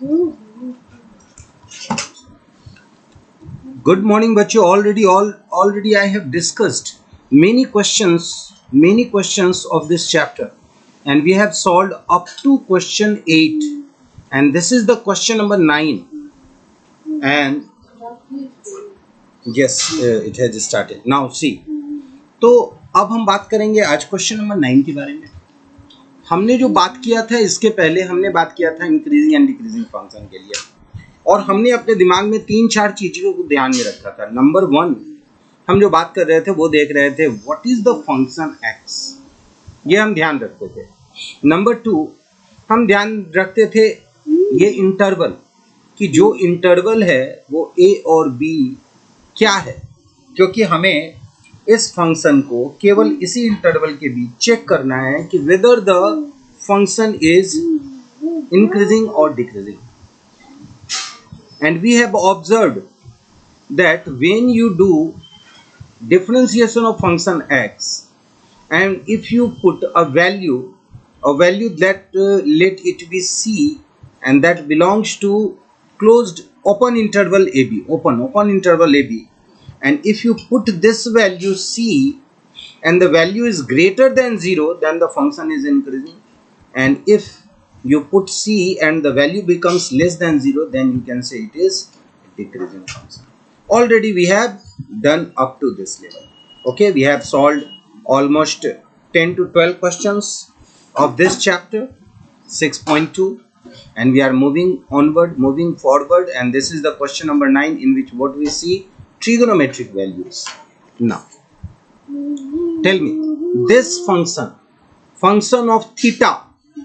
Good morning, बच्चों. Already I have discussed many questions of this chapter, and we have solved up to question 8, and this is the question number 9. And yes, it has started. Now see, तो अब हम बात करेंगे आज question number 9 के बारे में. हमने जो बात किया था इसके पहले हमने बात किया था इंक्रीजिंग एंड डिक्रीजिंग फंक्शन के लिए, और हमने अपने दिमाग में 3-4 चीजों को ध्यान में रखा था. नंबर 1 हम जो बात कर रहे थे वो देख रहे थे what is the function x, ये हम ध्यान रखते थे. नंबर 2 हम ध्यान रखते थे ये इंटरवल, कि जो इंटरवल है वो a और b क्या है, क्योंकि हमें इस फंक्शन को केवल इसी इंटरवल के बीच चेक करना है कि whether the function is increasing और decreasing. And we have observed that when you do differentiation of function x, and if you put a value that let it be c, and that belongs to closed open interval ab, and if you put this value c and the value is greater than 0, then the function is increasing, and if you put c and the value becomes less than 0, then you can say it is decreasing function. Already we have done up to this level. Okay, we have solved almost 10 to 12 questions of this chapter 6.2, and we are moving forward, and this is the question number 9, in which what we see trigonometric values. Now tell me, this function of theta,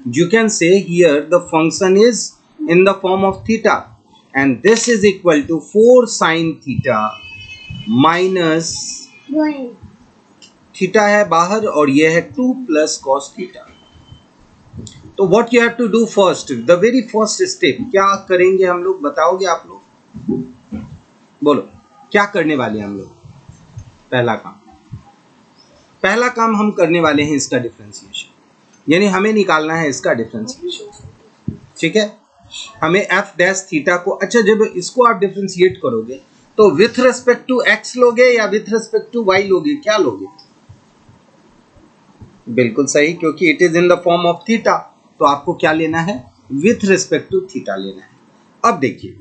you can say here the function is in the form of theta, and this is equal to 4 sin theta minus theta है बाहर और ये है 2 plus cos theta. तो what you have to do first, the very first step क्या करेंगे हम लोग, बताओगे आप लोग, बोलो क्या करने वाले हैं हम लोग. पहला काम हम करने वाले हैं इसका डिफरेंशिएशन, यानी हमें निकालना है इसका डिफरेंशिएशन. ठीक है, हमें एफ डैश थीटा को, अच्छा जब इसको आप डिफरेंशिएट करोगे तो विथ रेस्पेक्ट टू एक्स लोगे या विथ रेस्पेक्ट टू वाई लोगे, क्या लोगे? बिल्कुल सही, क्योंकि it is in the form of theta, तो आपको क्या लेना है, विथ रेस्पेक्ट टू थीटा लेना है. अब देखिए,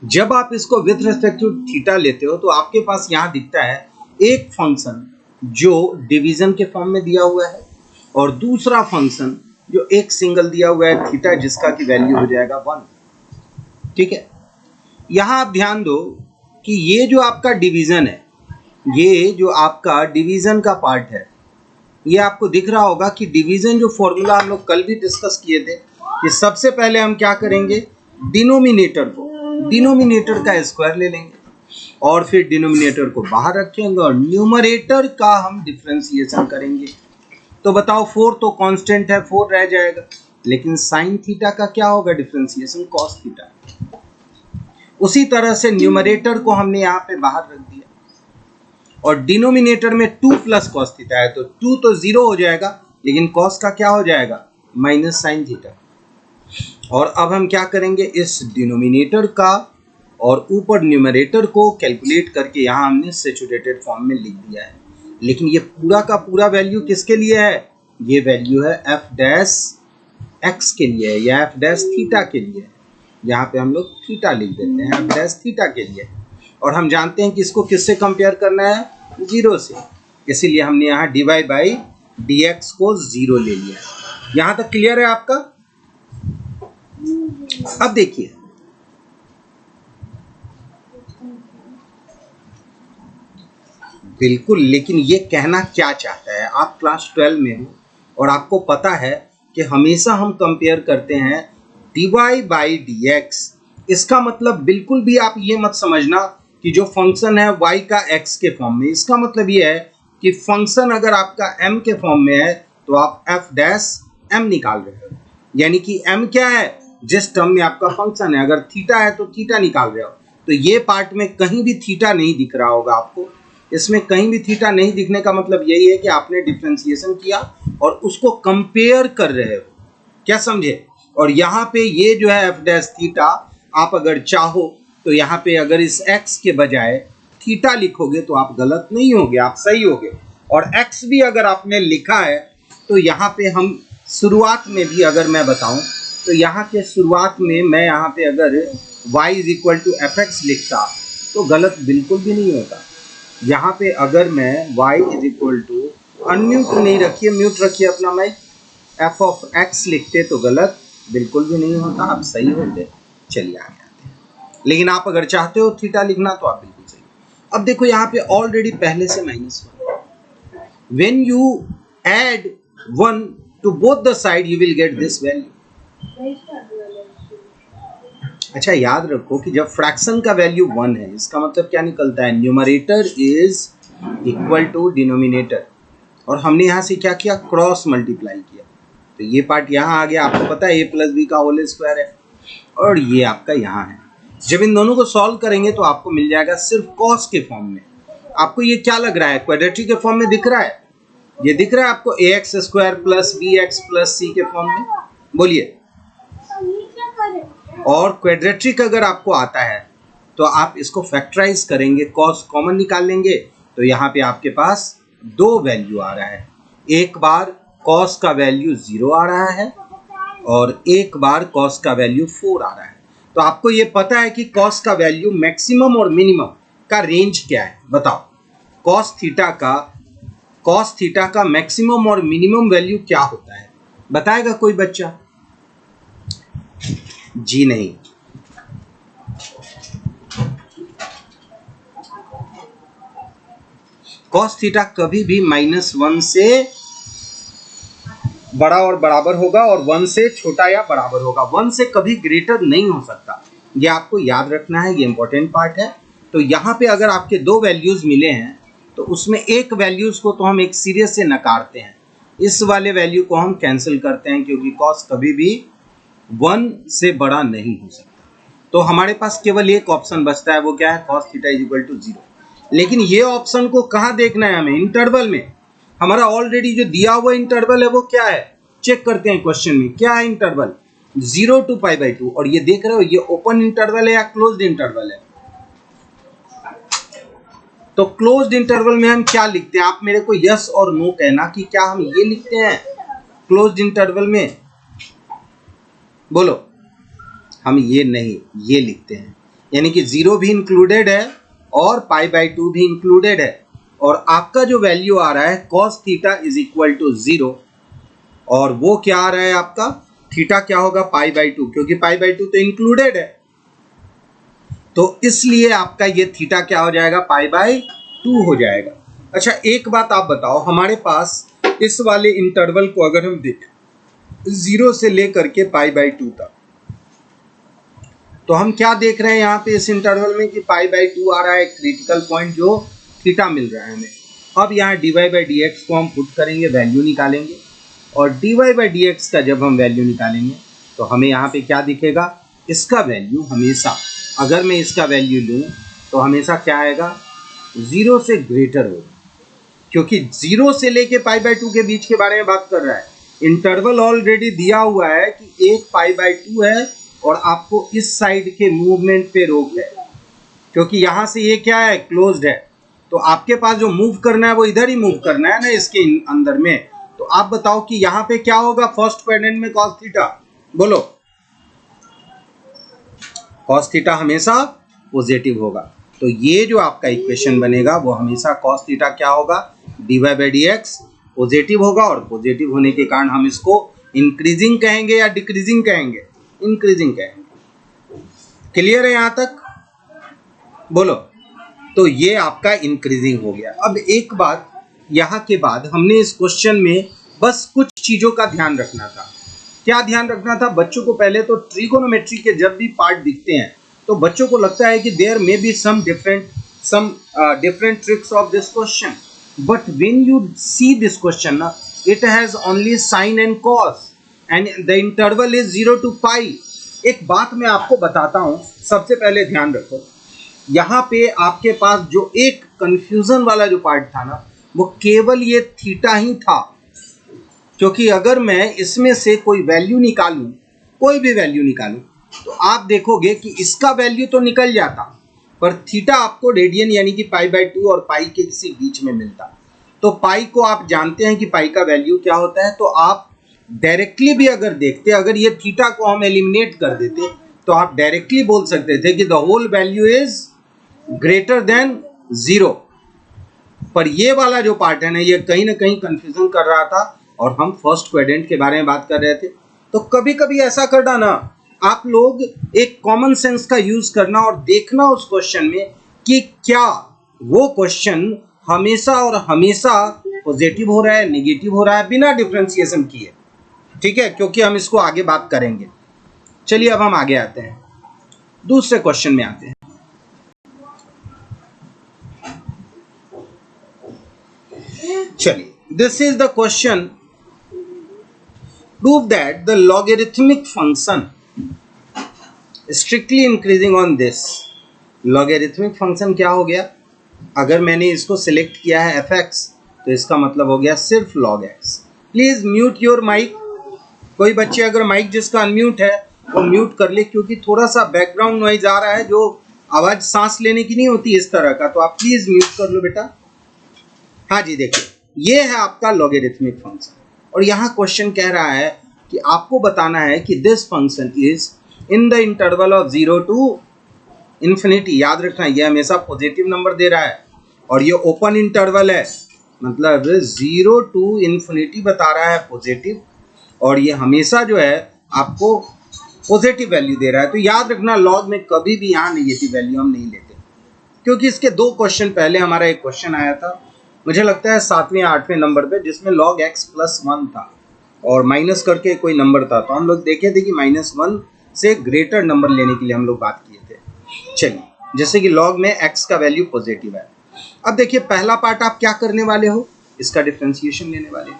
जब आप इसको विथ रेस्पेक्ट टू थीटा लेते हो तो आपके पास यहां दिखता है एक फंक्शन जो डिवीजन के फॉर्म में दिया हुआ है, और दूसरा फंक्शन जो एक सिंगल दिया हुआ है थीटा, जिसका की वैल्यू हो जाएगा 1. ठीक है, यहां आप ध्यान दो कि ये जो आपका डिवीजन है, ये जो आपका डिवीजन का पार्ट है, ये आपको दिख रहा होगा कि डिवीजन जो फॉर्मूला हम लोग कल भी डिस्कस किए थे, कि सबसे पहले हम क्या करेंगे, डिनोमिनेटर का स्क्वायर ले लेंगे और फिर डिनोमिनेटर को बाहर रखेंगे और न्यूमरेटर का हम डिफरेंशिएशन करेंगे. तो बताओ 4 तो कांस्टेंट है, 4 रह जाएगा, लेकिन साइन थीटा का क्या होगा डिफरेंशिएशन, कॉस थीटा. उसी तरह से न्यूमरेटर को हमने यहाँ पे बाहर रख दिया, और डिनोमिनेटर में 2 प्लस कॉस थीटा है, तो 2 तो 0 हो जाएगा, लेकिन कॉस का क्या हो जाएगा, माइनस साइन थीटा. और अब हम क्या करेंगे, इस डिनोमिनेटर का और ऊपर न्यूमरेटर को कैलकुलेट करके यहाँ हमने सैचुरेटेड फॉर्म में लिख दिया है. लेकिन ये पूरा का पूरा वैल्यू किसके लिए है, ये वैल्यू है एफ डैश एक्स के लिए या एफ डैश थीटा के लिए. यहाँ पे हम लोग थीटा लिख देते हैं, एफ डैश थीटा के लिए, और हम जानते हैं कि इसको किससे कंपेयर करना है, 0 से, इसीलिए हमने यहाँ dy बाई dx को 0 ले लिया. यहाँ तक क्लियर है आपका? अब देखिए, बिल्कुल, लेकिन ये कहना क्या चाहता है, आप क्लास 12 में हो और आपको पता है कि हमेशा हम कंपेयर करते हैं dy बाई dx. इसका मतलब बिल्कुल भी आप ये मत समझना कि जो फंक्शन है y का x के फॉर्म में, इसका मतलब ये है कि फंक्शन अगर आपका m के फॉर्म में है तो आप f डैश m निकाल रहे हो, यानी कि m क्या है, जिस टर्म में आपका फंक्शन है. अगर थीटा है तो थीटा निकाल रहे हो, तो ये पार्ट में कहीं भी थीटा नहीं दिख रहा होगा आपको. इसमें कहीं भी थीटा नहीं दिखने का मतलब यही है कि आपने डिफरेंशिएशन किया और उसको कंपेयर कर रहे हो. क्या समझे? और यहाँ पे ये जो है एफ डैश थीटा, आप अगर चाहो तो यहाँ पे अगर इस एक्स के बजाय थीटा लिखोगे तो आप गलत नहीं होगे, आप सही होगे। और एक्स भी अगर आपने लिखा है तो यहाँ पे हम शुरुआत में भी अगर मैं बताऊं तो यहाँ के शुरुआत में मैं यहाँ पे अगर y is equal to F X लिखता तो गलत बिल्कुल भी नहीं होता। यहाँ पे अगर मैं y is equal to, unmute नहीं रखिए, म्यूट रखिए अपना माइक, एफ ऑफ एक्स लिखते तो गलत बिल्कुल भी नहीं होता, आप सही होते। चलिए आगे आते हैं। लेकिन आप अगर चाहते हो थीटा लिखना तो आप बिल्कुल सही। अब देखो यहाँ पे ऑलरेडी पहले से -1, when you add 1 to both the side you will get this value. अच्छा याद रखो कि जब फ्रैक्शन का वैल्यू 1 है, इसका मतलब क्या निकलता है, numerator is equal to denominator. और हमने यहाँ से क्या किया, क्रॉस मल्टीप्लाई किया, तो ये पार्ट यहाँ आ गया। आपको पता है ए प्लस बी का होल स्क्वायर है और ये आपका यहाँ है। जब इन दोनों को सॉल्व करेंगे तो आपको मिल जाएगा सिर्फ कॉस के फॉर्म में। आपको ये क्या लग रहा है, क्वाड्रेटिक के फॉर्म में दिख रहा है, ये दिख रहा है आपको A X square plus B X plus C के फॉर्म में, बोलिए। और क्वाड्रेटिक अगर आपको आता है तो आप इसको फैक्टराइज करेंगे, कॉस कॉमन निकाल लेंगे, तो यहाँ पे आपके पास 2 वैल्यू आ रहा है। एक बार कॉस का वैल्यू 0 आ रहा है और एक बार कॉस का वैल्यू 4 आ रहा है। तो आपको ये पता है कि कॉस का वैल्यू मैक्सिमम और मिनिमम का रेंज क्या है, बताओ। कॉस थीटा का मैक्सिमम और मिनिमम वैल्यू क्या होता है, बताएगा कोई बच्चा? जी नहीं, कॉस थीटा कभी भी -1 से बड़ा और बराबर होगा और 1 से छोटा या बराबर होगा, 1 से कभी ग्रेटर नहीं हो सकता। ये आपको याद रखना है, ये इंपॉर्टेंट पार्ट है। तो यहाँ पे अगर आपके 2 वैल्यूज मिले हैं तो उसमें एक वैल्यूज को तो हम एक सीरीज से नकारते हैं, इस वाले वैल्यू को हम कैंसिल करते हैं, क्योंकि कॉस कभी भी 1 से बड़ा नहीं हो सकता। तो हमारे पास केवल एक ऑप्शन बचता है, वो क्या है, cos theta is equal to 0। लेकिन ये ऑप्शन को कहाँ देखना है हमें, इंटरवल में। हमारा ऑलरेडी जो दिया हुआ इंटरवल है वो क्या है, चेक करते हैं क्वेश्चन में क्या है इंटरवल, 0 to π/2। और ये देख रहे हो, ये ओपन इंटरवल है या क्लोज्ड इंटरवल है? तो क्लोज्ड इंटरवल में हम क्या लिखते हैं, आप मेरे को यस और नो कहना कि क्या हम ये लिखते हैं क्लोज्ड इंटरवल में, बोलो। हम ये नहीं, ये लिखते हैं, यानी कि 0 भी इंक्लूडेड है और π/2 भी इंक्लूडेड है। और आपका जो वैल्यू आ रहा है cos theta is equal to 0, और वो क्या आ रहा है आपका, थीटा क्या होगा, π/2, क्योंकि π/2 तो इंक्लूडेड है, तो इसलिए आपका ये थीटा क्या हो जाएगा, π/2 हो जाएगा। अच्छा एक बात आप बताओ, हमारे पास इस वाले इंटरवल को अगर हम देखें 0 से लेकर के π/2 तक, तो हम क्या देख रहे हैं यहाँ पे इस इंटरवल में कि π/2 आ रहा है, क्रिटिकल पॉइंट जो थीटा मिल रहा है हमें। अब यहाँ dy/dx को हम पुट करेंगे, वैल्यू निकालेंगे, और dy/dx का जब हम वैल्यू निकालेंगे तो हमें यहाँ पे क्या दिखेगा, इसका वैल्यू हमेशा, अगर मैं इसका वैल्यू लूँ तो हमेशा क्या आएगा, 0 से ग्रेटर होगा, क्योंकि 0 से लेके π/2 के बीच के बारे में बात कर रहा है। इंटरवल ऑलरेडी दिया हुआ है कि एक π/2 है और आपको इस साइड के मूवमेंट पे रोक है, क्योंकि यहाँ से ये क्या है, क्लोज्ड है, तो आपके पास जो मूव करना है वो इधर ही मूव करना है ना, इसके अंदर में। तो आप बताओ कि यहाँ पे क्या होगा फर्स्ट क्वाड्रेंट में cos थीटा, बोलो। cos थीटा हमेशा पॉजिटिव होगा, तो ये जो आपका इक्वेशन बनेगा वो हमेशा cos थीटा क्या होगा, dy/dx पॉजिटिव होगा, और पॉजिटिव होने के कारण हम इसको इंक्रीजिंग कहेंगे या डिक्रीजिंग कहेंगे, इंक्रीजिंग कहेंगे। क्लियर है यहाँ तक, बोलो। तो ये आपका इंक्रीजिंग हो गया। अब एक बात, यहाँ के बाद हमने इस क्वेश्चन में बस कुछ चीजों का ध्यान रखना था। क्या ध्यान रखना था बच्चों को, पहले तो ट्रिगोनोमेट्री के जब भी पार्ट दिखते हैं तो बच्चों को लगता है कि there may be some different tricks of this question, but when you see this question ना, it has only sine and cos and the interval is 0 to π। एक बात मैं आपको बताता हूं, सबसे पहले ध्यान रखो, यहाँ पे आपके पास जो एक कंफ्यूजन वाला जो पार्ट था ना, वो केवल ये थीटा ही था, क्योंकि अगर मैं इसमें से कोई वैल्यू निकालूं कोई भी वैल्यू निकालो तो आप देखोगे कि इसका वैल्यू तो निकल जाता, पर थीटा आपको रेडियन यानी कि π/2 और पाई के किसी बीच में मिलता। तो पाई को आप जानते हैं कि पाई का वैल्यू क्या होता है, तो आप डायरेक्टली भी अगर देखते, अगर ये थीटा को हम एलिमिनेट कर देते तो आप डायरेक्टली बोल सकते थे कि the whole value is greater than 0। पर ये वाला जो पार्ट है ना, ये कहीं ना कहीं कंफ्यूजन कर रहा था और हम फर्स्ट क्वाड्रेंट के बारे में बात कर रहे थे। तो कभी कभी ऐसा करना ना, आप लोग एक कॉमन सेंस का यूज करना और देखना उस क्वेश्चन में कि क्या वो क्वेश्चन हमेशा और हमेशा पॉजिटिव हो रहा है, नेगेटिव हो रहा है, बिना डिफरेंशिएशन किए। ठीक है, क्योंकि हम इसको आगे बात करेंगे। चलिए अब हम आगे आते हैं, दूसरे क्वेश्चन में आते हैं। चलिए, this is the question, prove that the logarithmic function strictly increasing on this. Logarithmic function क्या हो गया, अगर मैंने इसको सिलेक्ट किया है fx तो इसका मतलब हो गया सिर्फ log x। Please mute your mic. कोई बच्चे अगर माइक जिसका अनम्यूट है वो म्यूट कर ले, क्योंकि थोड़ा सा बैकग्राउंड नॉइज आ रहा है जो आवाज सांस लेने की नहीं होती इस तरह का, तो आप प्लीज म्यूट कर लो बेटा। हाँ जी, देखिए ये है आपका लॉगरिथमिक फंक्शन और यहाँ क्वेश्चन कह रहा है कि आपको बताना है कि this function is in the interval of 0 to infinity. याद रखना, ये हमेशा पॉजिटिव नंबर दे रहा है और ये ओपन इंटरवल है, मतलब 0 टू इन्फिनिटी बता रहा है पॉजिटिव, और ये हमेशा जो है आपको पॉजिटिव वैल्यू दे रहा है। तो याद रखना, लॉग में कभी भी यहाँ नेगेटिव वैल्यू हम नहीं लेते, क्योंकि इसके 2 क्वेश्चन पहले हमारा एक क्वेश्चन आया था, मुझे लगता है 7वें या 8वें नंबर पे, जिसमें log x + 1 था और माइनस करके कोई नंबर था, तो हम लोग देखे थे कि -1 से ग्रेटर नंबर लेने के लिए हम लोग बात किए थे। चलिए, जैसे कि लॉग में x का वैल्यू पॉजिटिव है। अब देखिए पहला पार्ट आप क्या करने वाले हो, इसका डिफरेंशिएशन लेने वाले हो।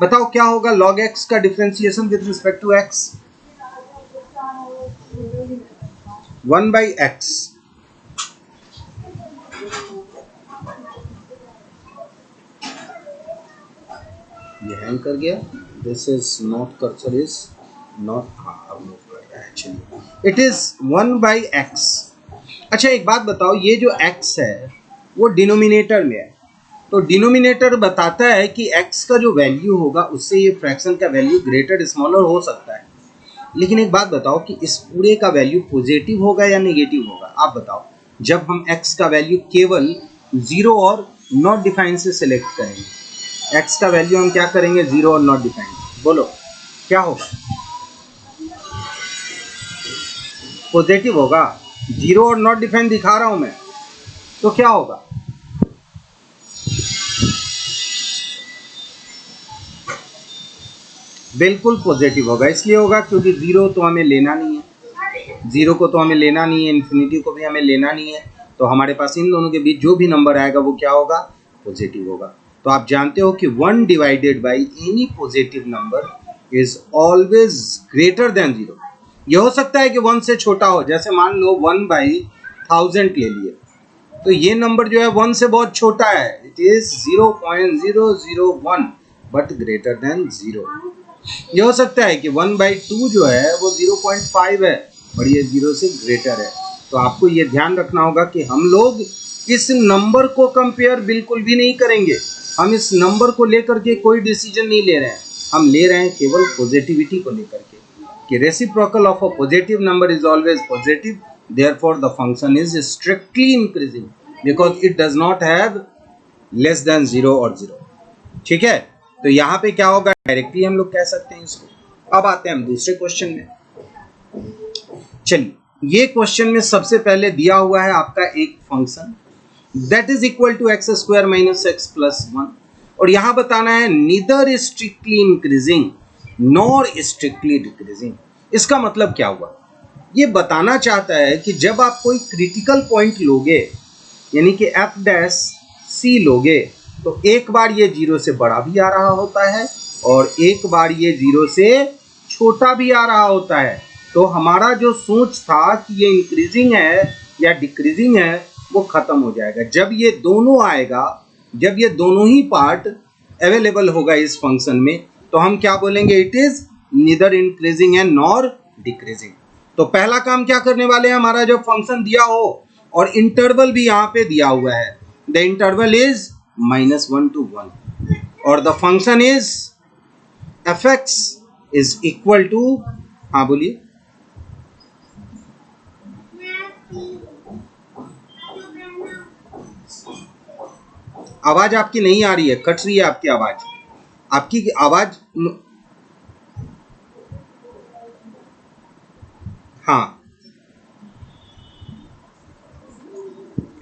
बताओ क्या होगा log x का differentiation with respect to x? 1/x। ये हैंग कर गया, this is not, cursor is not, हाँ अब मूव कर रहा है। चलिए, इट इज 1/x। अच्छा एक बात बताओ, ये जो x है वो डिनोमिनेटर में है, तो डिनोमिनेटर बताता है कि x का जो वैल्यू होगा उससे ये फ्रैक्शन का वैल्यू ग्रेटर स्मॉलर हो सकता है। लेकिन एक बात बताओ कि इस पूरे का वैल्यू पॉजिटिव होगा या नेगेटिव होगा? आप बताओ, जब हम x का वैल्यू केवल 0 और नॉट डिफाइंड से सिलेक्ट करेंगे, x का वैल्यू हम क्या करेंगे 0 और नॉट डिफाइंड, बोलो क्या होगा? पॉजिटिव होगा। 0 और नॉट डिफाइंड दिखा रहा हूं मैं, तो क्या होगा? बिल्कुल पॉजिटिव होगा। इसलिए होगा क्योंकि 0 तो हमें लेना नहीं है, 0 को तो हमें लेना नहीं है, इन्फिनिटी को भी हमें लेना नहीं है, तो हमारे पास इन दोनों के बीच जो भी नंबर आएगा वो क्या होगा? पॉजिटिव होगा। तो आप जानते हो कि 1 divided by any positive number is always greater than 0। यह हो सकता है कि 1 से छोटा हो, जैसे मान लो 1/1000 ले लिए, तो ये नंबर जो है 1 से बहुत छोटा है, it is 0.001 but greater than 0। यह हो सकता है कि 1/2 जो है वो 0.5 है और ये 0 से ग्रेटर है। तो आपको ये ध्यान रखना होगा कि हम लोग इस नंबर को कंपेयर बिल्कुल भी नहीं करेंगे, हम इस नंबर को लेकर के कोई डिसीजन नहीं ले रहे हैं, हम ले रहे हैं केवल पॉजिटिविटी को लेकर के, कि reciprocal of a positive number is always positive, therefore the function is strictly increasing because it does not have less than 0 और 0। ठीक है, तो यहाँ पे क्या होगा, डायरेक्टली हम लोग कह सकते हैं इसको। अब आते हैं हम दूसरे क्वेश्चन में। चलिए, ये क्वेश्चन में सबसे पहले दिया हुआ है आपका एक function that is equal to x² - x + 1, और यहाँ बताना है neither strictly increasing nor strictly decreasing. इसका मतलब क्या हुआ? ये बताना चाहता है कि जब आप कोई क्रिटिकल पॉइंट लोगे, यानी कि f' लोगे, तो एक बार ये 0 से बड़ा भी आ रहा होता है और एक बार ये 0 से छोटा भी आ रहा होता है। तो हमारा जो सोच था कि ये इंक्रीजिंग है या डिक्रीजिंग है वो खत्म हो जाएगा। जब ये दोनों आएगा, जब ये दोनों ही पार्ट अवेलेबल होगा इस फंक्शन में, तो हम क्या बोलेंगे? It is neither increasing and nor decreasing. तो पहला काम क्या करने वाले हैं, हमारा जब फंक्शन दिया हो और इंटरवल भी यहाँ पे दिया हुआ है, द इंटरवल इज -1 to 1 और the function is fx is equal to, हाँ बोलिए, आवाज आपकी नहीं आ रही है, कट रही है आपकी आवाज, आपकी आवाज। हाँ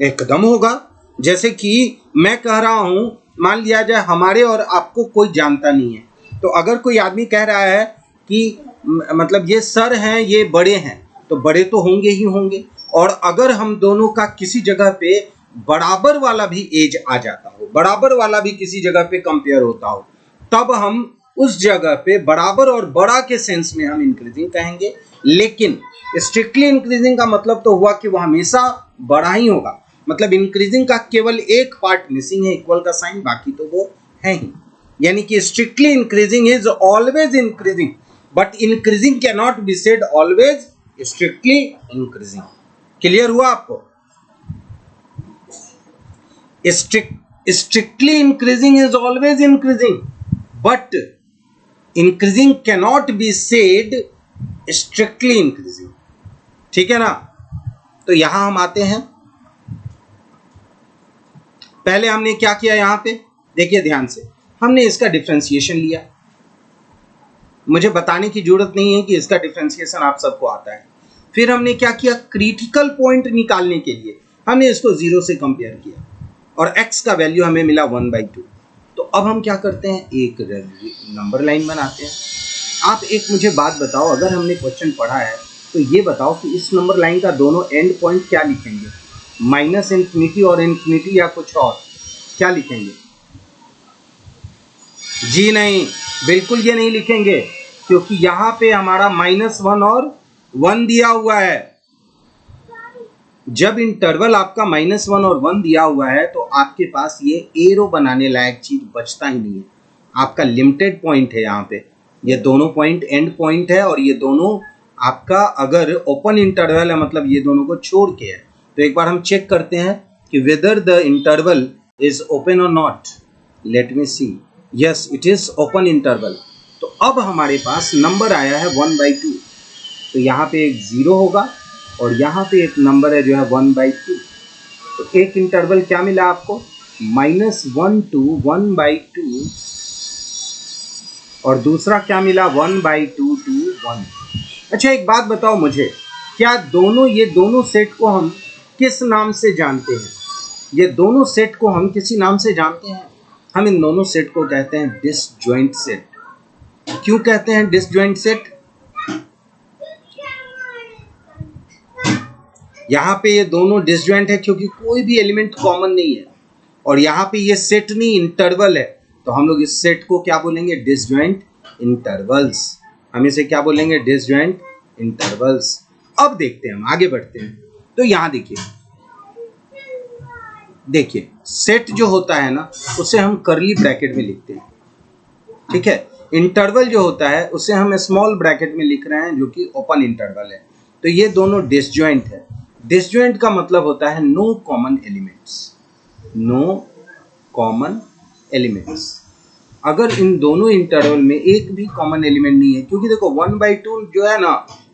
एकदम होगा। जैसे कि मैं कह रहा हूं, मान लिया जाए हमारे और आपको कोई जानता नहीं है, तो अगर कोई आदमी कह रहा है कि मतलब ये सर हैं, ये बड़े हैं, तो बड़े तो होंगे ही होंगे। और अगर हम दोनों का किसी जगह पे बराबर वाला भी एज आ जाता हो, बराबर वाला भी किसी जगह पे कंपेयर होता हो, तब हम उस जगह पे बराबर और बड़ा के सेंस में हम इंक्रीजिंग कहेंगे। लेकिन स्ट्रिक्टली इंक्रीजिंग का मतलब तो हुआ कि वो हमेशा बड़ा ही होगा, मतलब इंक्रीजिंग का केवल एक पार्ट मिसिंग है, इक्वल का साइन, बाकी तो वो है ही। यानी कि strictly increasing is always increasing, but increasing can not be said always strictly increasing. Clear हुआ आपको? Strictly increasing is always increasing, but increasing cannot be said strictly increasing. ठीक है ना? तो यहां हम आते हैं, पहले हमने क्या किया, यहां पे देखिए ध्यान से, हमने इसका डिफरेंशिएशन लिया। मुझे बताने की जरूरत नहीं है कि इसका डिफरेंशिएशन आप सबको आता है। फिर हमने क्या किया, क्रिटिकल पॉइंट निकालने के लिए हमने इसको 0 से कंपेयर किया और x का वैल्यू हमें मिला 1/2। तो अब हम क्या करते हैं, एक नंबर लाइन बनाते हैं। आप एक मुझे बात बताओ, अगर हमने क्वेश्चन पढ़ा है तो ये बताओ कि इस नंबर लाइन का दोनों एंड पॉइंट क्या लिखेंगे, -इन्फिनिटी और इन्फिनिटी या कुछ और, क्या लिखेंगे? जी नहीं, बिल्कुल ये नहीं लिखेंगे, क्योंकि यहां पे हमारा -1 और 1 दिया हुआ है। जब इंटरवल आपका -1 और 1 दिया हुआ है तो आपके पास ये एरो बनाने लायक चीज बचता ही नहीं है, आपका लिमिटेड पॉइंट है। यहाँ पे ये दोनों पॉइंट एंड पॉइंट है और ये दोनों आपका अगर ओपन इंटरवल है, मतलब ये दोनों को छोड़ के है। तो एक बार हम चेक करते हैं कि whether the interval is open और not. Let me see, yes it is open interval. तो अब हमारे पास नंबर आया है 1/2, तो यहाँ पे एक 0 होगा और यहाँ पे एक नंबर है जो है 1/2। तो एक इंटरवल क्या मिला आपको, -1 to 1/2, और दूसरा क्या मिला, 1/2 to 1। अच्छा एक बात बताओ मुझे, क्या दोनों ये दोनों सेट को हम किस नाम से जानते हैं? ये दोनों सेट को हम किसी नाम से जानते हैं। हम इन दोनों सेट को कहते हैं डिसजॉइंट सेट। क्यों कहते हैं डिसजॉइंट सेट? यहाँ पे ये दोनों डिसजॉइंट है क्योंकि कोई भी एलिमेंट कॉमन नहीं है, और यहाँ पे ये सेट नहीं इंटरवल है, तो हम लोग इस सेट को क्या बोलेंगे, डिसजॉइंट इंटरवल्स। हम इसे क्या बोलेंगे, डिसजॉइंट इंटरवल्स। अब देखते हैं, हम आगे बढ़ते हैं। तो यहाँ देखिए सेट जो होता है ना, उसे हम कर्ली ब्रैकेट में लिखते हैं, ठीक है। इंटरवल जो होता है उसे हम स्मॉल ब्रैकेट में लिख रहे हैं, जो कि ओपन इंटरवल है। तो ये दोनों डिसजॉइंट है। डिसजॉइंट का मतलब होता है no common elements, no common elements. अगर इन दोनों इंटरवल में एक भी कॉमन एलिमेंट नहीं है, क्योंकि देखो 1/2 जो है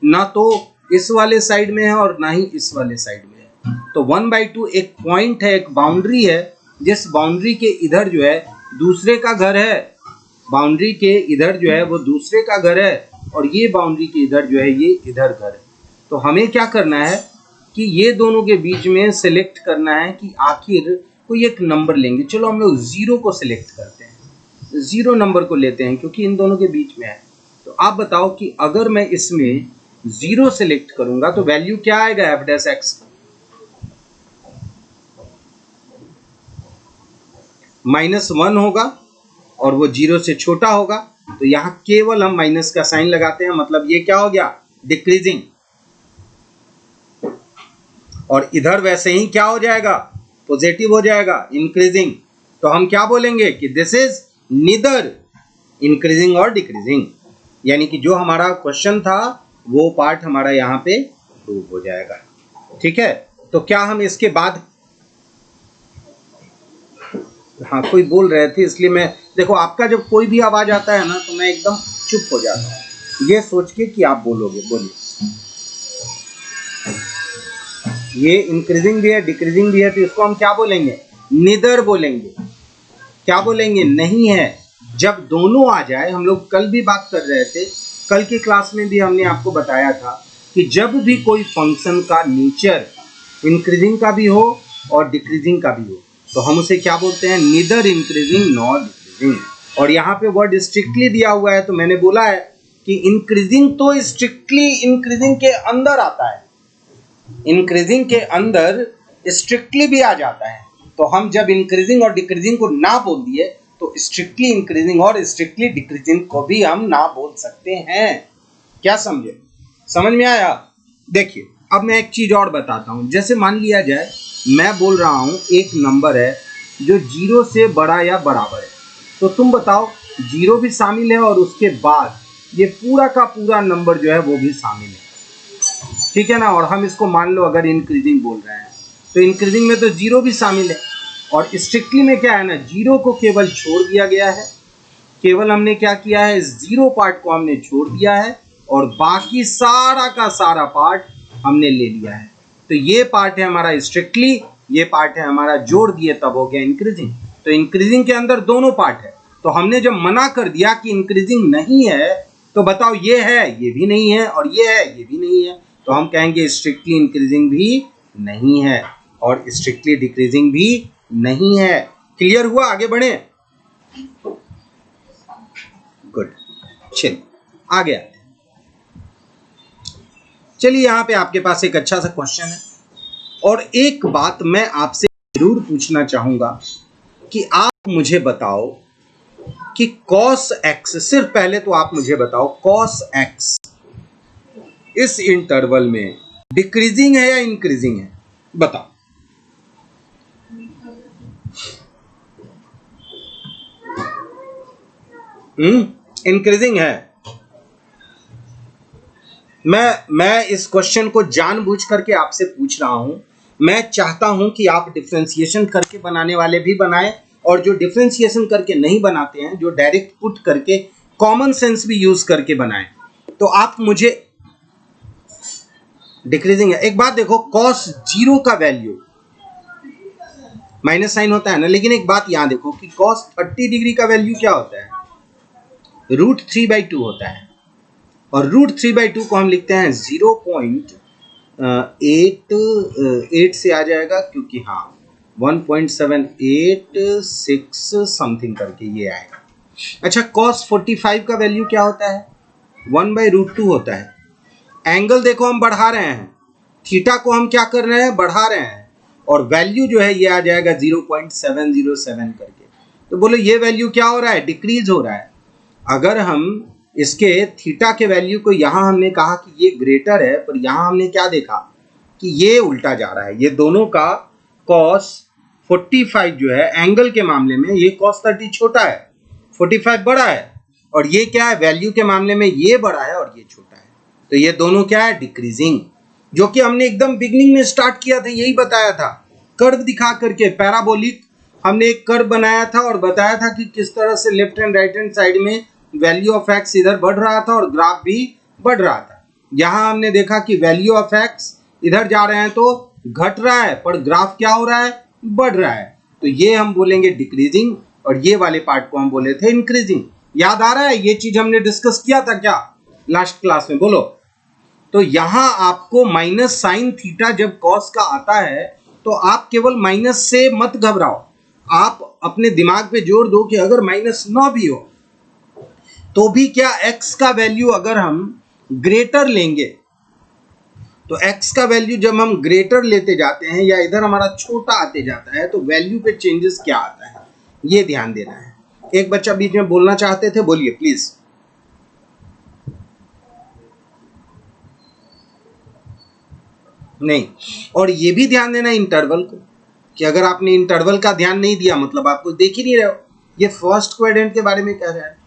ना तो इस वाले साइड में है और ना ही इस वाले साइड में है। तो 1/2 एक पॉइंट है, एक बाउंड्री है, जिस बाउंड्री के इधर जो है दूसरे का घर है, बाउंड्री के इधर जो है वो दूसरे का घर है, और ये बाउंड्री के इधर जो है ये इधर घर है। तो हमें क्या करना है कि ये दोनों के बीच में सिलेक्ट करना है कि आखिर कोई एक नंबर लेंगे। चलो हम लोग 0 को सिलेक्ट करते हैं, 0 नंबर को लेते हैं क्योंकि इन दोनों के बीच में है। तो आप बताओ कि अगर मैं इसमें 0 सिलेक्ट करूंगा तो वैल्यू क्या आएगा f'(x) -1 होगा और वो 0 से छोटा होगा। तो यहाँ केवल हम माइनस का साइन लगाते हैं, मतलब ये क्या हो गया, डिक्रीजिंग। और इधर वैसे ही क्या हो जाएगा, पॉजिटिव हो जाएगा, इंक्रीजिंग। तो हम क्या बोलेंगे कि दिस इज नीदर इंक्रीजिंग और डिक्रीजिंग। यानी कि जो हमारा क्वेश्चन था वो पार्ट हमारा यहाँ पे प्रूव हो जाएगा। ठीक है, तो क्या हम इसके बाद, हाँ कोई बोल रहे थे इसलिए मैं, देखो आपका जब कोई भी आवाज आता है ना तो मैं एकदम चुप हो जाता हूँ, ये सोच के कि आप बोलोगे। बोलिए। ये इंक्रीजिंग भी है डिक्रीजिंग भी है, तो इसको हम क्या बोलेंगे? निदर बोलेंगे। क्या बोलेंगे? नहीं है। जब दोनों आ जाए, हम लोग कल भी बात कर रहे थे, कल की क्लास में भी हमने आपको बताया था कि जब भी कोई फंक्शन का नेचर इंक्रीजिंग का भी हो और डिक्रीजिंग का भी हो तो हम उसे क्या बोलते हैं? Neither increasing nor decreasing. और यहाँ पे वर्ड स्ट्रिक्टली दिया हुआ है, तो मैंने बोला है कि इंक्रीजिंग तो स्ट्रिक्टली इंक्रीजिंग के अंदर आता है, इंक्रीजिंग के अंदर स्ट्रिक्टली भी आ जाता है। तो हम जब इंक्रीजिंग और डिक्रीजिंग को ना बोल दिए तो स्ट्रिक्टली इंक्रीजिंग और स्ट्रिक्टली डिक्रीजिंग को भी हम ना बोल सकते हैं। क्या समझे? समझ में आया? देखिए अब मैं एक चीज और बताता हूं। जैसे मान लिया जाए मैं बोल रहा हूं एक नंबर है जो 0 से बड़ा या बराबर है, तो तुम बताओ 0 भी शामिल है और उसके बाद ये पूरा का पूरा नंबर जो है वो भी शामिल है। ठीक है ना? और हम इसको मान लो अगर इंक्रीजिंग बोल रहे हैं तो इंक्रीजिंग में तो 0 भी शामिल है, और स्ट्रिक्टली में क्या है ना, 0 को केवल छोड़ दिया गया है। केवल हमने क्या किया है? 0 पार्ट को हमने छोड़ दिया है और बाकी सारा का सारा पार्ट हमने ले लिया है। तो ये पार्ट है हमारा स्ट्रिक्टली, ये पार्ट है हमारा जोड़ दिए तब हो गया इंक्रीजिंग। तो इंक्रीजिंग के अंदर दोनों पार्ट है। तो हमने जब मना कर दिया कि इंक्रीजिंग नहीं है, तो बताओ ये है, ये भी नहीं है, और ये है, ये भी नहीं है, तो हम कहेंगे स्ट्रिक्टली इंक्रीजिंग भी नहीं है और स्ट्रिक्टली डिक्रीजिंग भी नहीं है। क्लियर हुआ? आगे बढ़े? गुड, चलिए आगे आते हैं। चलिए यहाँ पे आपके पास एक अच्छा सा क्वेश्चन है, और एक बात मैं आपसे जरूर पूछना चाहूंगा कि आप मुझे बताओ कि cos x, सिर्फ पहले तो आप मुझे बताओ cos x इस इंटरवल में डिक्रीजिंग है या इंक्रीजिंग है? बताओ। इंक्रीजिंग है। मैं इस क्वेश्चन को जानबूझ करके आपसे पूछ रहा हूं। मैं चाहता हूं कि आप डिफरेंशिएशन करके बनाने वाले भी बनाएं, और जो डिफरेंशिएशन करके नहीं बनाते हैं, जो डायरेक्ट पुट करके कॉमन सेंस भी यूज करके बनाएं। तो आप मुझे, डिक्रीजिंग है। एक बात देखो, cos 0 का वैल्यू माइनस साइन होता है ना, लेकिन एक बात यहां देखो कि cos 30 डिग्री का वैल्यू क्या होता है? √3/2 होता है, और √3/2 को हम लिखते हैं 0.88 से आ जाएगा, क्योंकि हाँ 1.786 समथिंग करके ये आएगा। अच्छा, cos 45 का वैल्यू क्या होता है? 1/√2 होता है। एंगल देखो हम बढ़ा रहे हैं, थीटा को हम क्या कर रहे हैं? बढ़ा रहे हैं, और वैल्यू जो है ये आ जाएगा 0.707 करके। तो बोलो ये वैल्यू क्या हो रहा है? डिक्रीज हो रहा है। अगर हम इसके थीटा के वैल्यू को, यहाँ हमने कहा कि ये ग्रेटर है, पर यहाँ हमने क्या देखा कि ये उल्टा जा रहा है। ये दोनों का cos 45 जो है एंगल के मामले में, ये cos 30 छोटा है, 45 बड़ा है, और ये क्या है? वैल्यू के मामले में ये बड़ा है और ये छोटा है। तो ये दोनों क्या है? डिक्रीजिंग। जो कि हमने एकदम बिगनिंग में स्टार्ट किया था, यही बताया था, कर्व दिखा करके, पैराबोलिक हमने एक कर्व बनाया था और बताया था कि किस तरह से left hand right hand side में वैल्यू ऑफ एक्स इधर बढ़ रहा था और ग्राफ भी बढ़ रहा था। यहाँ हमने देखा कि वैल्यू ऑफ एक्स इधर जा रहे हैं तो घट रहा है, पर ग्राफ क्या हो रहा है? बढ़ रहा है। तो ये हम बोलेंगे डिक्रीजिंग, और ये वाले पार्ट को हम बोले थे इंक्रीजिंग। याद आ रहा है? ये चीज हमने डिस्कस किया था क्या लास्ट क्लास में? बोलो। तो यहां आपको माइनस साइन थीटा जब कॉस का आता है तो आप केवल माइनस से मत घबराओ, आप अपने दिमाग पे जोर दो कि अगर माइनस ना भी हो तो भी क्या x का वैल्यू अगर हम ग्रेटर लेंगे, तो x का वैल्यू जब हम ग्रेटर लेते जाते हैं या इधर हमारा छोटा आते जाता है, तो वैल्यू पे चेंजेस क्या आता है, ये ध्यान देना है। एक बच्चा बीच में बोलना चाहते थे, बोलिए प्लीज। नहीं, और ये भी ध्यान देना इंटरवल को, कि अगर आपने इंटरवल का ध्यान नहीं दिया मतलब आप कुछ देख ही नहीं रहे हो। ये फर्स्ट क्वाड्रेंट के बारे में कह रहा है।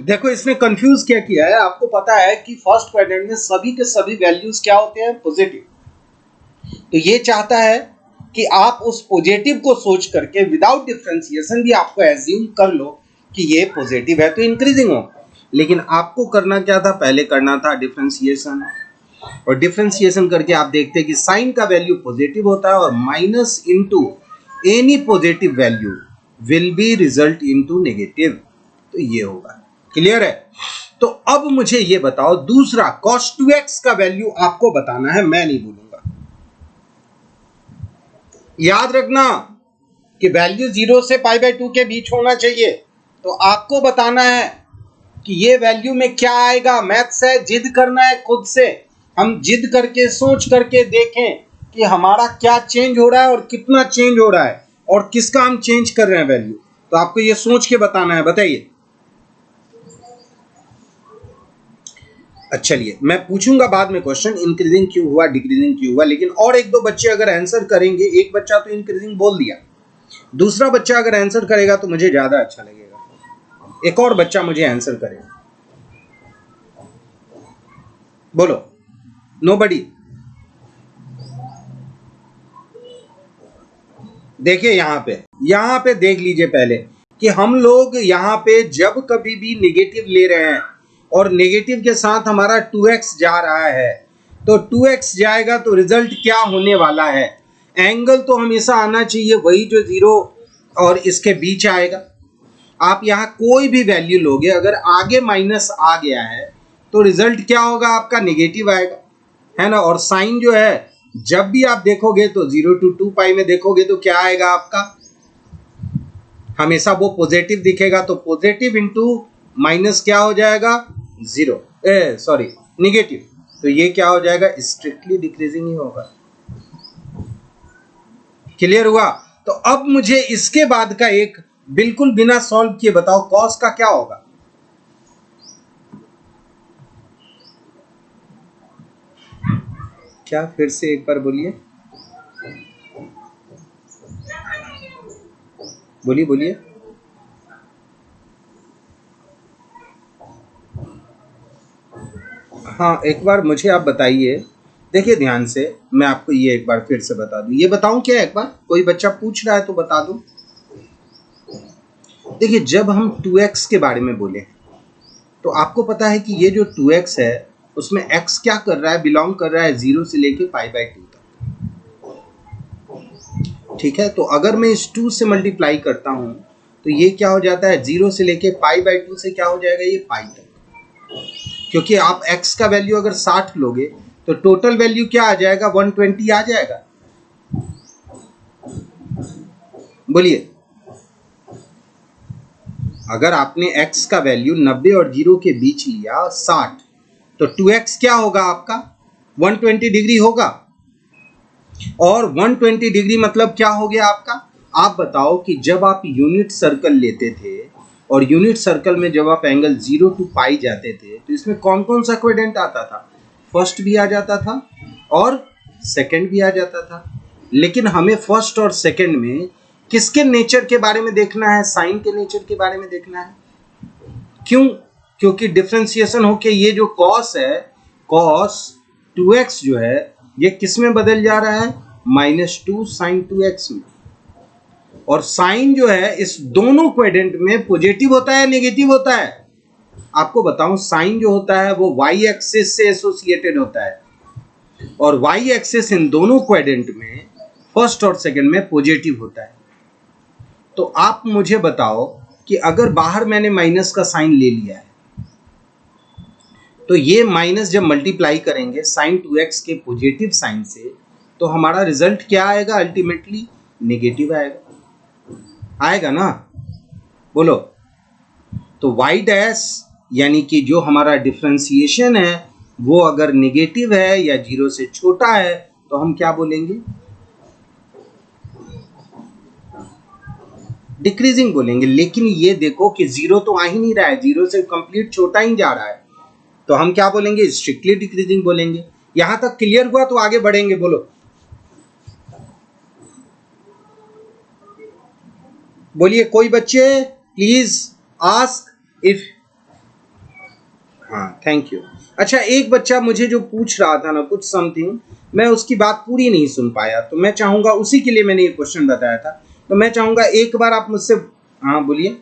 देखो इसने कंफ्यूज क्या किया है, आपको पता है कि फर्स्ट क्वाड्रेंट में सभी के सभी वैल्यूज क्या होते हैं, पॉजिटिव। तो ये चाहता है कि आप उस पॉजिटिव को सोच करके विदाउट डिफरेंशिएशन भी आपको एज्यूम कर लो कि ये पॉजिटिव है तो इंक्रीजिंग हो। लेकिन आपको करना क्या था, पहले करना था डिफरेंशिएशन, और डिफरेंशिएशन करके आप देखते हैं कि साइन का वैल्यू पॉजिटिव होता है और minus into any positive value will be result into negative. तो ये होगा, क्लियर है। तो अब मुझे ये बताओ दूसरा cos 2x का वैल्यू आपको बताना है, मैं नहीं बोलूंगा। याद रखना कि वैल्यू 0 से π/2 के बीच होना चाहिए। तो आपको बताना है कि ये वैल्यू में क्या आएगा। मैथ्स है, जिद करना है खुद से। हम जिद करके सोच करके देखें कि हमारा क्या चेंज हो रहा है और कितना चेंज हो रहा है और किसका हम चेंज कर रहे हैं वैल्यू। तो आपको ये सोच के बताना है, बताइए। अच्छा चलिए, मैं पूछूंगा बाद में क्वेश्चन इंक्रीजिंग क्यों हुआ, डिक्रीजिंग क्यों हुआ, लेकिन और एक दो बच्चे अगर आंसर करेंगे, एक बच्चा तो इंक्रीजिंग बोल दिया, दूसरा बच्चा अगर आंसर करेगा तो मुझे ज्यादा अच्छा लगेगा। एक और बच्चा मुझे आंसर करेगा, बोलो। नोबडी। देखिए यहाँ पे देख लीजिए पहले कि हम लोग यहाँ पे जब कभी भी नेगेटिव ले रहे हैं और नेगेटिव के साथ हमारा 2x जा रहा है, तो 2x जाएगा तो रिजल्ट क्या होने वाला है, एंगल तो हमेशा आना चाहिए वही जो 0 और इसके बीच आएगा। आप यहाँ कोई भी वैल्यू लोगे, अगर आगे माइनस आ गया है तो रिजल्ट क्या होगा, आपका नेगेटिव आएगा, है ना। और साइन जो है जब भी आप देखोगे तो 0 to 2π में देखोगे तो क्या आएगा आपका, हमेशा वो पॉजिटिव दिखेगा। तो पॉजिटिव इंटू माइनस क्या हो जाएगा, 0, सॉरी निगेटिव। तो ये क्या हो जाएगा, स्ट्रिक्टली डिक्रीजिंग ही होगा। क्लियर हुआ। तो अब मुझे इसके बाद का एक बिल्कुल बिना सॉल्व किए बताओ, कॉस का क्या होगा। क्या, फिर से एक बार बोलिए, बोलिए बोलिए। हाँ एक बार मुझे आप बताइए, देखिए ध्यान से, मैं आपको ये एक बार फिर से बता दूं। ये बताऊं क्या, एक बार कोई बच्चा पूछ रहा है तो बता दूं। देखिए जब हम 2x के बारे में बोले तो आपको पता है कि ये जो 2x है उसमें x क्या कर रहा है, बिलोंग कर रहा है 0 से लेके π/2 तक। ठीक है, तो अगर मैं इस 2 से मल्टीप्लाई करता हूं तो ये क्या हो जाता है, 0 से लेके π/2 से क्या हो जाएगा, ये पाई तक। क्योंकि आप x का वैल्यू अगर 60 लोगे तो टोटल वैल्यू क्या आ जाएगा, 120 आ जाएगा। बोलिए, अगर आपने x का वैल्यू 90 और 0 के बीच लिया 60, तो 2x क्या होगा आपका, 120 डिग्री होगा। और 120 डिग्री मतलब क्या हो गया आपका, आप बताओ कि जब आप यूनिट सर्कल लेते थे और यूनिट सर्कल में जब आप एंगल 0 to π जाते थे तो इसमें कौन कौन सा क्वाड्रेंट आता था, फर्स्ट भी आ जाता था और सेकंड भी आ जाता था। लेकिन हमें फर्स्ट और सेकंड में किसके नेचर के बारे में देखना है, साइन के नेचर के बारे में देखना है। क्यों, क्योंकि डिफरेंशिएशन होके ये जो कॉस है, कॉस 2x जो है ये किस में बदल जा रहा है, -2 sin 2x में। और साइन जो है इस दोनों क्वाड्रेंट में पॉजिटिव होता है, नेगेटिव होता है। आपको बताऊं, साइन जो होता है वो y एक्सिस से एसोसिएटेड होता है और y एक्सिस इन दोनों क्वाड्रेंट में फर्स्ट और सेकंड में पॉजिटिव होता है। तो आप मुझे बताओ कि अगर बाहर मैंने माइनस का साइन ले लिया है तो ये माइनस जब मल्टीप्लाई करेंगे साइन 2x के पॉजिटिव साइन से तो हमारा रिजल्ट क्या आएगा, अल्टीमेटली नेगेटिव आएगा ना। बोलो, तो y डैश यानी कि जो हमारा डिफरेंशिएशन है वो अगर नेगेटिव है या 0 से छोटा है तो हम क्या बोलेंगे, डिक्रीजिंग बोलेंगे। लेकिन ये देखो कि 0 तो आ ही नहीं रहा है, 0 से कंप्लीट छोटा ही जा रहा है, तो हम क्या बोलेंगे, स्ट्रिक्टली डिक्रीजिंग बोलेंगे। यहां तक क्लियर हुआ तो आगे बढ़ेंगे। बोलो बोलिए, कोई बच्चे प्लीज आस्क इफ हाँ, थैंक यू। अच्छा, एक बच्चा मुझे जो पूछ रहा था ना कुछ समथिंग, मैं उसकी बात पूरी नहीं सुन पाया, तो मैं चाहूंगा, उसी के लिए मैंने ये क्वेश्चन बताया था, तो मैं चाहूंगा एक बार आप मुझसे, हाँ बोलिए।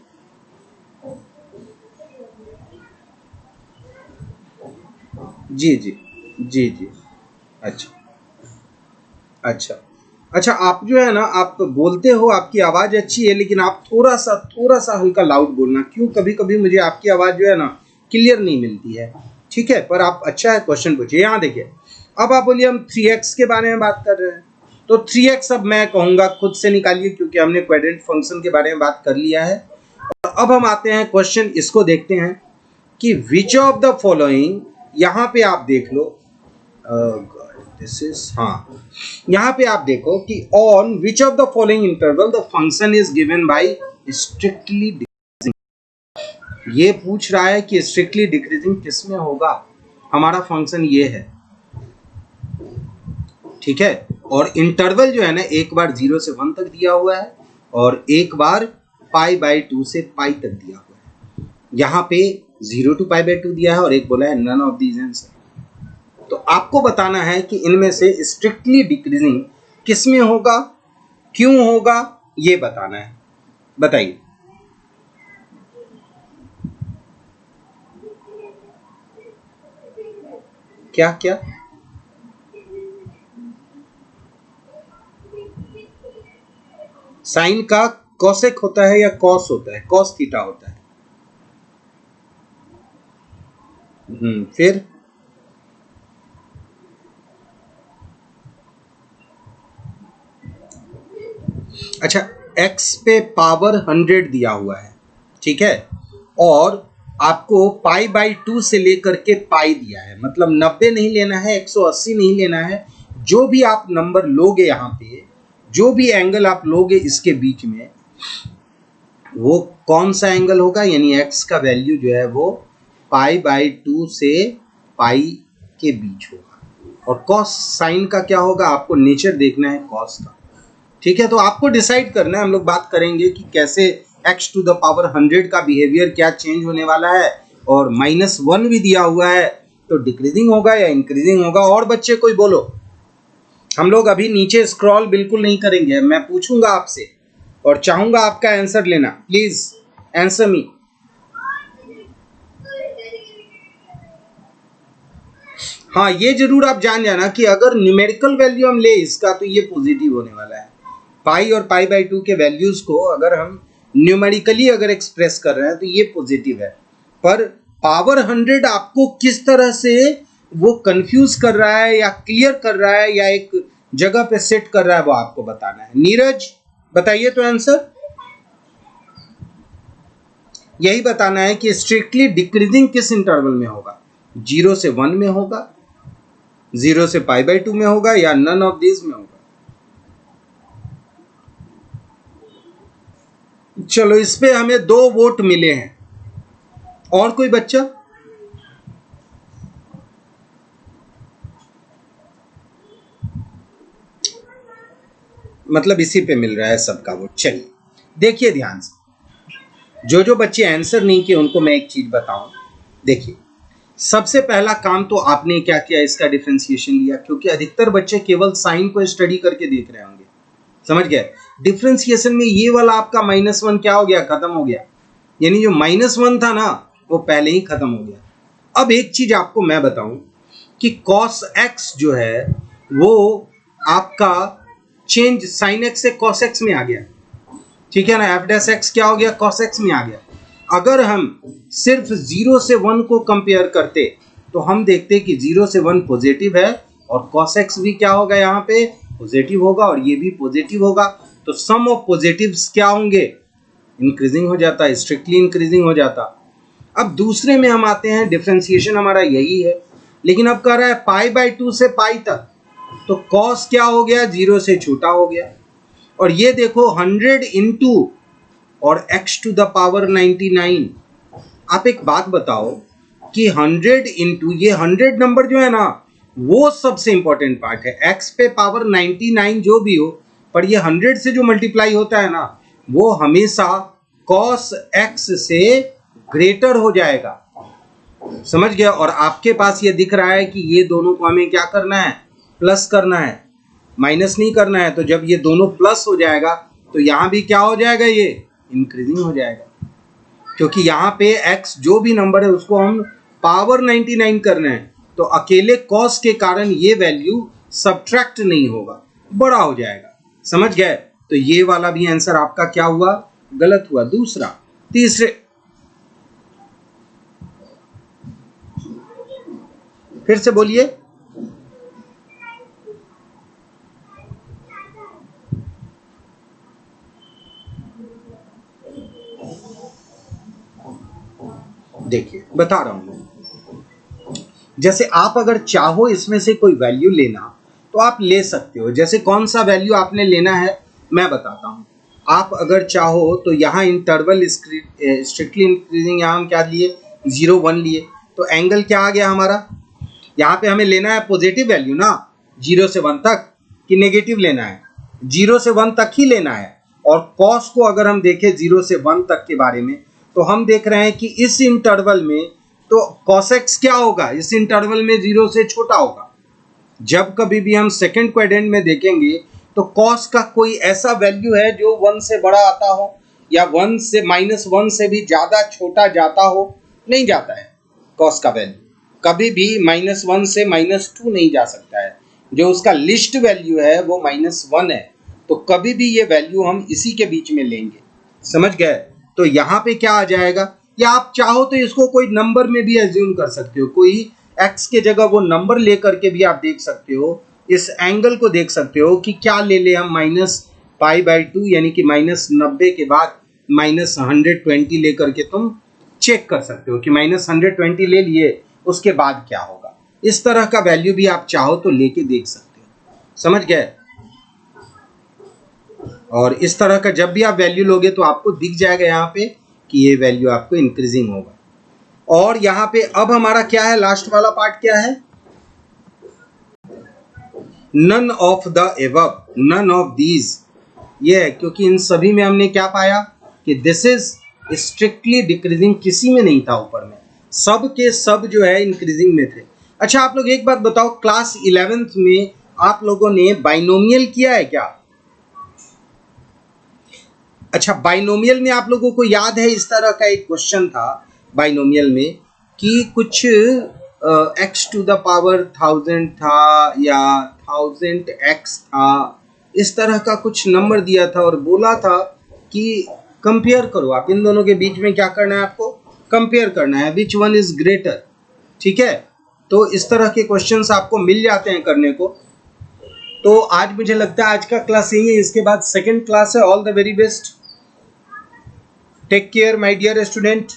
जी जी जी जी। अच्छा अच्छा। अच्छा, आप जो है ना, आप बोलते हो, आपकी आवाज़ अच्छी है, लेकिन आप थोड़ा सा हल्का लाउड बोलना, क्यों, कभी कभी मुझे आपकी आवाज़ जो है ना क्लियर नहीं मिलती है। ठीक है, पर आप अच्छा है, क्वेश्चन पूछिए। यहाँ देखिए, अब आप बोलिए हम 3x के बारे में बात कर रहे हैं, तो 3x अब मैं कहूँगा खुद से निकालिए, क्योंकि हमने क्वाड्रेंट फंक्शन के बारे में बात कर लिया है। और अब हम आते हैं क्वेश्चन, इसको देखते हैं कि विच ऑफ द फॉलोइंग, यहाँ पे आप देख लो, दिस इज, हाँ, यहाँ पे आप देखो कि on which of the following interval the function is given by strictly decreasing. ये पूछ रहा है कि स्ट्रिक्टली डिक्रीजिंग किस में होगा, हमारा फंक्शन ये है। ठीक है, और इंटरवल जो है ना, एक बार 0 से 1 तक दिया हुआ है, और एक बार π/2 से π तक दिया हुआ है। यहाँ पे 0 to π/2 दिया है, और एक बोला है नन ऑफ दीज आंसर। तो आपको बताना है कि इनमें से स्ट्रिक्टली डिक्रीजिंग किस में होगा, क्यों होगा, ये बताना है। बताइए। क्या क्या? साइन का कॉसेक होता है या कॉस होता है? कॉस थीटा होता है। फिर अच्छा, x पे पावर 100 दिया हुआ है, ठीक है, और आपको π/2 से लेकर के पाई दिया है, मतलब 90 नहीं लेना है, 180 नहीं लेना है, जो भी आप नंबर लोगे यहाँ पे, जो भी एंगल आप लोगे इसके बीच में, वो कौन सा एंगल होगा, यानी x का वैल्यू जो है वो π/2 से पाई के बीच होगा। और कॉस साइन का क्या होगा, आपको नेचर देखना है कॉस का। ठीक है, तो आपको डिसाइड करना है, हम लोग बात करेंगे कि कैसे x⁻100 का बिहेवियर क्या चेंज होने वाला है, और -1 भी दिया हुआ है, तो डिक्रीजिंग होगा या इंक्रीजिंग होगा। और बच्चे कोई बोलो, हम लोग अभी नीचे स्क्रॉल बिल्कुल नहीं करेंगे, मैं पूछूंगा आपसे और चाहूंगा आपका आंसर लेना, प्लीज आंसर मी। हाँ, ये जरूर आप जान जाना कि अगर न्यूमेरिकल वैल्यू हम ले इसका, तो ये पॉजिटिव होने वाला है। पाई और π/2 के वैल्यूज को अगर हम न्यूमेरिकली अगर एक्सप्रेस कर रहे हैं, तो ये पॉजिटिव है। पर पावर 100 आपको किस तरह से वो कंफ्यूज कर रहा है, या क्लियर कर रहा है, या एक जगह पे सेट कर रहा है, वो आपको बताना है। नीरज, बताइए तो आंसर। यही बताना है कि स्ट्रिक्टली डिक्रीजिंग किस इंटरवल में होगा, 0 से 1 में होगा, 0 से π/2 में होगा, या नन ऑफ दिस में होगा। चलो, इस पे हमें 2 वोट मिले हैं। और कोई बच्चा? मतलब इसी पे मिल रहा है सबका वोट। चलिए देखिए ध्यान से, जो बच्चे आंसर नहीं किए उनको मैं एक चीज बताऊं। देखिए, सबसे पहला काम तो आपने क्या किया, इसका डिफरेंशिएशन लिया, क्योंकि अधिकतर बच्चे केवल साइन को स्टडी करके देख रहे होंगे। समझ गए? डिफरेंशिएशन में ये वाला आपका -1 क्या हो गया, खत्म हो गया, यानी जो -1 था ना, वो पहले ही खत्म हो गया। अब एक चीज आपको मैं बताऊं कि cos x जो है वो आपका चेंज sin x से cos x में आ गया। ठीक है ना, f' क्या हो गया, cos x में आ गया। अगर हम सिर्फ 0 से 1 को कंपेयर करते, तो हम देखते कि 0 से 1 पॉजिटिव है, और cos x भी क्या होगा, यहाँ पे पॉजिटिव होगा, और ये भी पॉजिटिव होगा। तो सम ऑफ पॉजिटिव्स क्या होंगे, इंक्रीजिंग हो जाता, स्ट्रिक्टली इंक्रीजिंग हो जाता। अब दूसरे में हम आते हैं, डिफरेंशिएशन हमारा यही है, लेकिन अब कह रहा है π/2 से पाई तक, तो cos क्या हो गया, 0 से छोटा हो गया। और ये देखो 100 इंटू और x⁻99। आप एक बात बताओ कि 100 इंटू ये 100 नंबर जो है ना, वो सबसे इंपॉर्टेंट पार्ट है। x पे पावर 99 जो भी हो, पर ये 100 से जो मल्टीप्लाई होता है ना, वो हमेशा cos x से ग्रेटर हो जाएगा। समझ गया। और आपके पास ये दिख रहा है कि ये दोनों को हमें क्या करना है, प्लस करना है, माइनस नहीं करना है। तो जब ये दोनों प्लस हो जाएगा तो यहाँ भी क्या हो जाएगा, ये इंक्रीजिंग हो जाएगा, क्योंकि यहाँ पे x जो भी नंबर है उसको हम पावर 99 करना है। तो अकेले कॉस के कारण ये वैल्यू सब्ट्रैक्ट नहीं होगा, बड़ा हो जाएगा। समझ गए। तो ये वाला भी आंसर आपका क्या हुआ, गलत हुआ। दूसरा, तीसरे, फिर से बोलिए। देखिए बता रहा हूं, जैसे आप अगर चाहो इसमें से कोई वैल्यू लेना तो आप ले सकते हो। जैसे कौन सा वैल्यू आपने लेना है मैं बताता हूं। आप अगर चाहो तो यहाँ इंटरवल स्ट्रिक्टली इंक्रीजिंग, यहाँ हम क्या लिए, 0 1 लिए। तो एंगल क्या आ गया हमारा, यहाँ पे हमें लेना है पॉजिटिव वैल्यू ना, 0 से 1 तक, कि नेगेटिव लेना है, 0 से 1 तक ही लेना है। और कॉस को अगर हम देखें 0 से 1 तक के बारे में, तो हम देख रहे हैं कि इस इंटरवल में तो cos x क्या होगा, इस इंटरवल में 0 से छोटा होगा। जब कभी भी हम सेकंड क्वाड्रेंट में देखेंगे तो cos का कोई ऐसा वैल्यू है जो 1 से बड़ा आता हो, या 1 से -1 से भी ज्यादा छोटा जाता हो, नहीं जाता है। cos का वैल्यू कभी भी -1 से -2 नहीं जा सकता है। जो उसका लिस्ट वैल्यू है वो -1 है। तो कभी भी ये वैल्यू हम इसी के बीच में लेंगे। समझ गए। तो यहाँ पे क्या आ जाएगा, या आप चाहो तो इसको कोई नंबर में भी एज्यूम कर सकते हो, कोई x के जगह वो नंबर ले करके भी आप देख सकते हो। इस एंगल को देख सकते हो कि क्या ले ले हम, -π/2 यानी कि -90 के बाद -120 ले करके तुम चेक कर सकते हो कि -120 ले लिए उसके बाद क्या होगा। इस तरह का वैल्यू भी आप चाहो तो लेके देख सकते हो। समझ गए। और इस तरह का जब भी आप वैल्यू लोगे तो आपको दिख जाएगा यहाँ पे कि ये वैल्यू आपको इंक्रीजिंग होगा। और यहाँ पे अब हमारा क्या है, लास्ट वाला पार्ट क्या है, none of the above, none of these, ये है क्योंकि इन सभी में हमने क्या पाया कि दिस इज स्ट्रिक्टली डिक्रीजिंग, किसी में नहीं था ऊपर में, सब के सब जो है इंक्रीजिंग में थे। अच्छा आप लोग एक बात बताओ, क्लास 11th में आप लोगों ने बाइनोमियल किया है क्या? अच्छा, बाइनोमियल में आप लोगों को याद है इस तरह का एक क्वेश्चन था बाइनोमियल में कि कुछ x⁻1000 था या 1000x था, इस तरह का कुछ नंबर दिया था और बोला था कि कंपेयर करो, आप इन दोनों के बीच में क्या करना है, आपको कंपेयर करना है, विच वन इज ग्रेटर। ठीक है। तो इस तरह के क्वेश्चंस आपको मिल जाते हैं करने को। तो आज मुझे लगता है आज का क्लास यही है, इसके बाद सेकंड क्लास है। All the very best, take care my dear student.